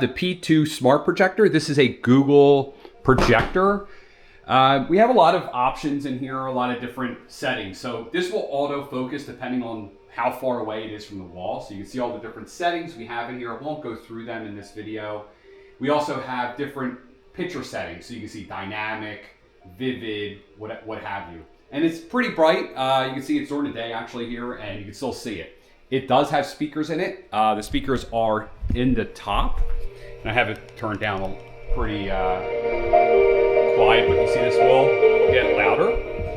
The P2 Smart Projector. This is a Google projector. We have a lot of options in here, a lot of different settings. So this will auto-focus depending on how far away it is from the wall. So you can see all the different settings we have in here. I won't go through them in this video. We also have different picture settings. So you can see dynamic, vivid, what have you. And it's pretty bright. You can see it's during the day actually here, and you can still see it. It does have speakers in it. The speakers are in the top. And I have it turned down pretty quiet, but you see this will get louder.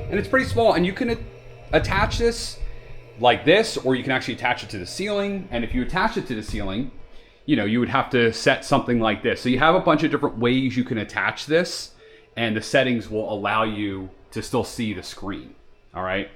And it's pretty small, and you can attach this like this, or you can actually attach it to the ceiling. And if you attach it to the ceiling, you know, you would have to set something like this. So you have a bunch of different ways you can attach this, and the settings will allow you to still see the screen, all right?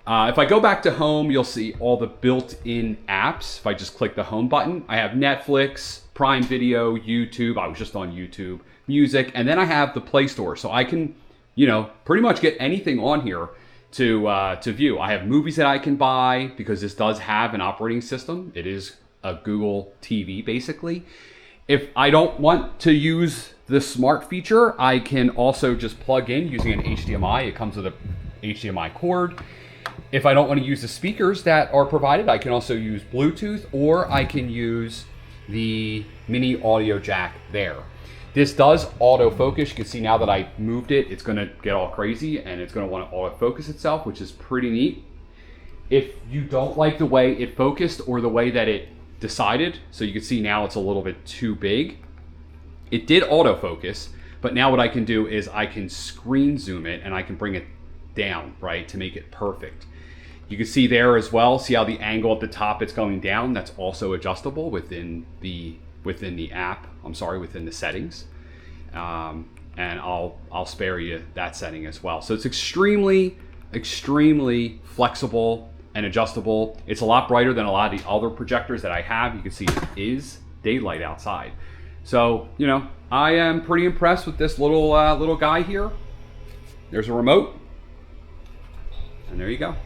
If I go back to home, you'll see all the built-in apps. If I just click the home button, I have Netflix, Prime Video, YouTube. I was just on YouTube, music, and then I have the Play Store. So I can, you know, pretty much get anything on here to view. I have movies that I can buy because this does have an operating system. It is a Google TV, basically. If I don't want to use the smart feature, I can also just plug in using an HDMI. It comes with a HDMI cord. If I don't want to use the speakers that are provided, I can also use Bluetooth, or I can use the mini audio jack there. This does autofocus. You can see now that I moved it, it's going to get all crazy and it's going to want to autofocus itself, which is pretty neat. If you don't like the way it focused or the way that it decided, so you can see now it's a little bit too big. It did autofocus, but now what I can do is I can screen zoom it and I can bring it down, right, to make it perfect. You can see there as well, see how the angle at the top it's going down. That's also adjustable within the app. I'm sorry, within the settings. And I'll spare you that setting as well. So it's extremely flexible and adjustable. It's a lot brighter than a lot of the other projectors that I have. You can see it is daylight outside. So, you know, I am pretty impressed with this little guy here. There's a remote, and there you go.